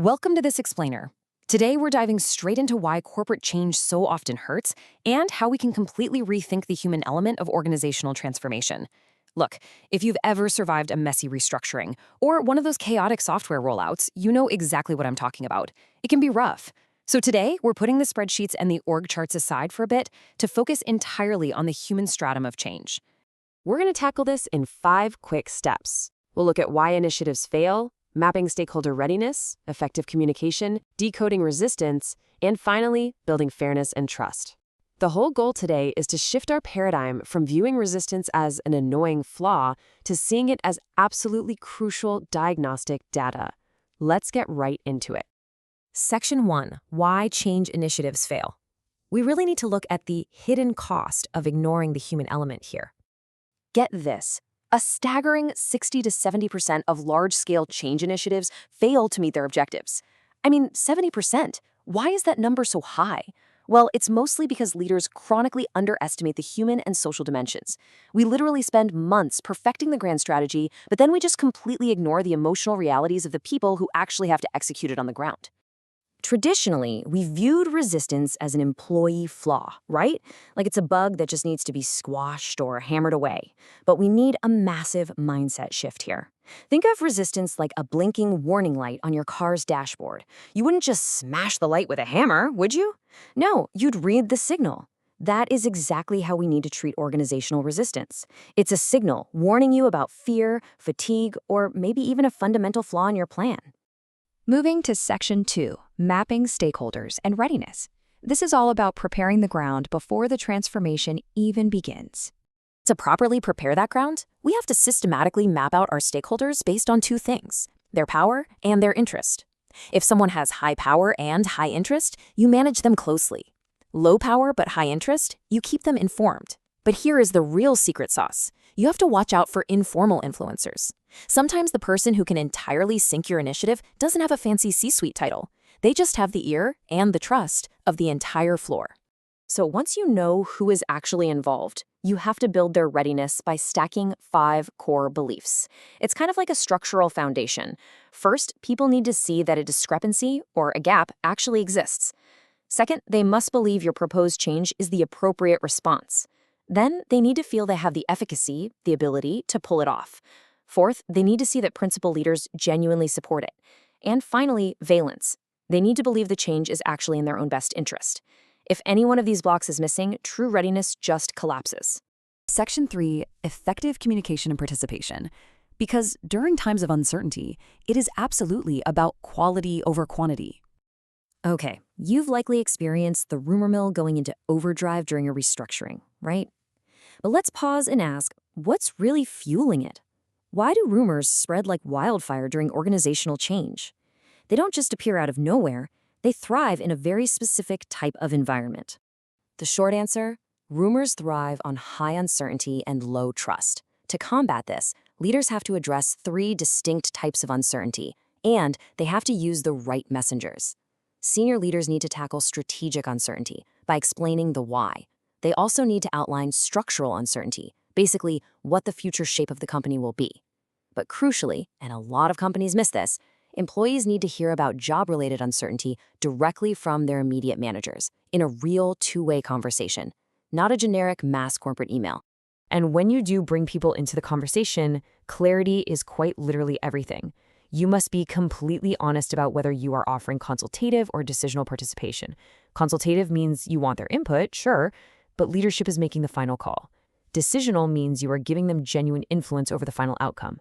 Welcome to This Explainer. Today, we're diving straight into why corporate change so often hurts and how we can completely rethink the human element of organizational transformation. Look, if you've ever survived a messy restructuring or one of those chaotic software rollouts, you know exactly what I'm talking about. It can be rough. So today, we're putting the spreadsheets and the org charts aside for a bit to focus entirely on the human stratum of change. We're going to tackle this in 5 quick steps. We'll look at why initiatives fail, mapping stakeholder readiness, effective communication, decoding resistance, and finally, building fairness and trust. The whole goal today is to shift our paradigm from viewing resistance as an annoying flaw to seeing it as absolutely crucial diagnostic data. Let's get right into it. Section 1. Why change initiatives fail. We really need to look at the hidden cost of ignoring the human element here. Get this. A staggering 60 to 70% of large-scale change initiatives fail to meet their objectives. I mean, 70%. Why is that number so high? Well, it's mostly because leaders chronically underestimate the human and social dimensions. We literally spend months perfecting the grand strategy, but then we just completely ignore the emotional realities of the people who actually have to execute it on the ground. Traditionally, we viewed resistance as an employee flaw, right? Like it's a bug that just needs to be squashed or hammered away. But we need a massive mindset shift here. Think of resistance like a blinking warning light on your car's dashboard. You wouldn't just smash the light with a hammer, would you? No, you'd read the signal. That is exactly how we need to treat organizational resistance. It's a signal warning you about fear, fatigue, or maybe even a fundamental flaw in your plan. Moving to Section 2, Mapping Stakeholders and Readiness. This is all about preparing the ground before the transformation even begins. To properly prepare that ground, we have to systematically map out our stakeholders based on 2 things: their power and their interest. If someone has high power and high interest, you manage them closely. Low power but high interest, you keep them informed. But here is the real secret sauce. You have to watch out for informal influencers. Sometimes the person who can entirely sync your initiative doesn't have a fancy C-suite title. They just have the ear and the trust of the entire floor. So once you know who is actually involved, you have to build their readiness by stacking 5 core beliefs. It's kind of like a structural foundation. First, people need to see that a discrepancy or a gap actually exists. Second, they must believe your proposed change is the appropriate response. Then, they need to feel they have the efficacy, the ability to pull it off. Fourth, they need to see that principal leaders genuinely support it. And finally, valence. They need to believe the change is actually in their own best interest. If any one of these blocks is missing, true readiness just collapses. Section 3, Effective Communication and Participation. Because during times of uncertainty, it is absolutely about quality over quantity. Okay, you've likely experienced the rumor mill going into overdrive during a restructuring, right? But let's pause and ask, what's really fueling it? Why do rumors spread like wildfire during organizational change? They don't just appear out of nowhere, they thrive in a very specific type of environment. The short answer, rumors thrive on high uncertainty and low trust. To combat this, leaders have to address 3 distinct types of uncertainty, and they have to use the right messengers. Senior leaders need to tackle strategic uncertainty by explaining the why. They also need to outline structural uncertainty, basically what the future shape of the company will be. But crucially, and a lot of companies miss this, employees need to hear about job-related uncertainty directly from their immediate managers in a real 2-way conversation, not a generic mass corporate email. And when you do bring people into the conversation, clarity is quite literally everything. You must be completely honest about whether you are offering consultative or decisional participation. Consultative means you want their input, sure, but leadership is making the final call. Decisional means you are giving them genuine influence over the final outcome.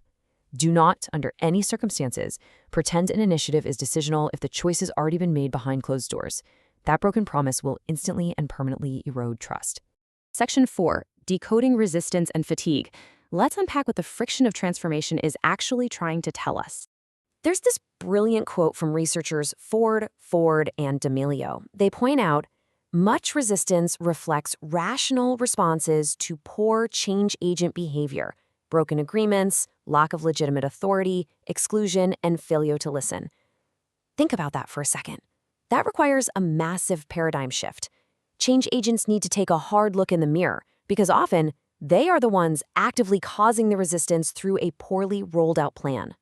Do not, under any circumstances, pretend an initiative is decisional if the choice has already been made behind closed doors. That broken promise will instantly and permanently erode trust. Section 4, Decoding Resistance and Fatigue. Let's unpack what the friction of transformation is actually trying to tell us. There's this brilliant quote from researchers Ford, and D'Amelio. They point out, much resistance reflects rational responses to poor change agent behavior, broken agreements, lack of legitimate authority, exclusion, and failure to listen. Think about that for a second. That requires a massive paradigm shift. Change agents need to take a hard look in the mirror because often they are the ones actively causing the resistance through a poorly rolled out plan.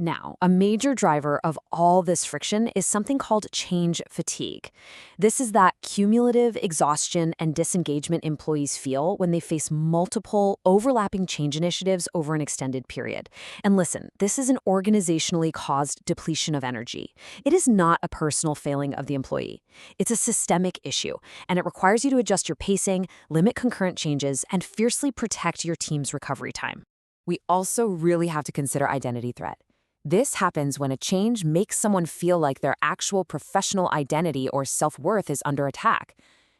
Now, a major driver of all this friction is something called change fatigue. This is that cumulative exhaustion and disengagement employees feel when they face multiple overlapping change initiatives over an extended period. And listen, this is an organizationally caused depletion of energy. It is not a personal failing of the employee. It's a systemic issue, and it requires you to adjust your pacing, limit concurrent changes, and fiercely protect your team's recovery time. We also really have to consider identity threat. This happens when a change makes someone feel like their actual professional identity or self-worth is under attack.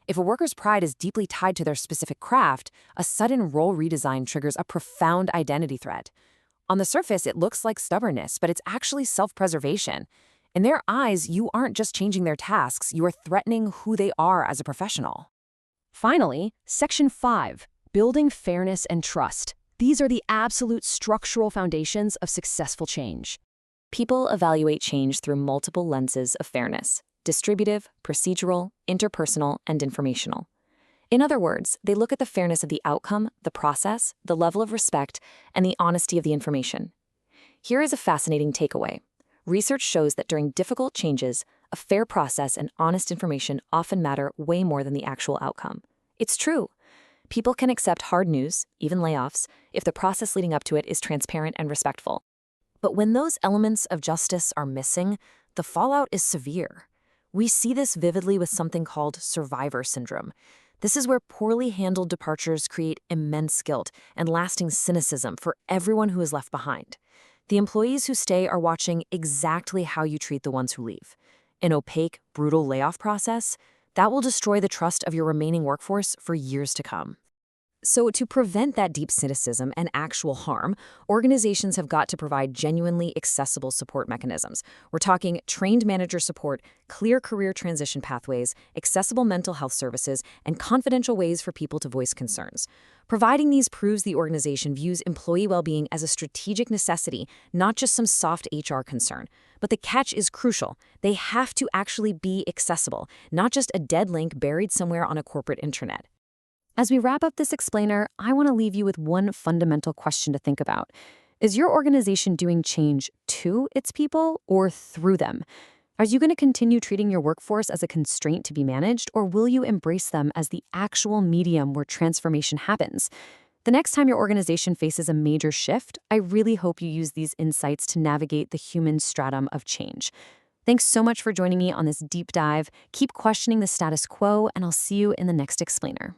If a worker's pride is deeply tied to their specific craft, a sudden role redesign triggers a profound identity threat. On the surface, it looks like stubbornness, but it's actually self-preservation. In their eyes, you aren't just changing their tasks, you are threatening who they are as a professional. Finally, Section 5, building fairness and trust. These are the absolute structural foundations of successful change. People evaluate change through multiple lenses of fairness: distributive, procedural, interpersonal, and informational. In other words, they look at the fairness of the outcome, the process, the level of respect, and the honesty of the information. Here is a fascinating takeaway. Research shows that during difficult changes, a fair process and honest information often matter way more than the actual outcome. It's true. People can accept hard news, even layoffs, if the process leading up to it is transparent and respectful. But when those elements of justice are missing, the fallout is severe. We see this vividly with something called survivor syndrome. This is where poorly handled departures create immense guilt and lasting cynicism for everyone who is left behind. The employees who stay are watching exactly how you treat the ones who leave. An opaque, brutal layoff process that will destroy the trust of your remaining workforce for years to come. So to prevent that deep cynicism and actual harm, organizations have got to provide genuinely accessible support mechanisms. We're talking trained manager support, clear career transition pathways, accessible mental health services, and confidential ways for people to voice concerns. Providing these proves the organization views employee well-being as a strategic necessity, not just some soft HR concern. But the catch is crucial. They have to actually be accessible, not just a dead link buried somewhere on a corporate intranet. As we wrap up this explainer, I want to leave you with one fundamental question to think about. Is your organization doing change to its people or through them? Are you going to continue treating your workforce as a constraint to be managed, or will you embrace them as the actual medium where transformation happens? The next time your organization faces a major shift, I really hope you use these insights to navigate the human stratum of change. Thanks so much for joining me on this deep dive. Keep questioning the status quo, and I'll see you in the next explainer.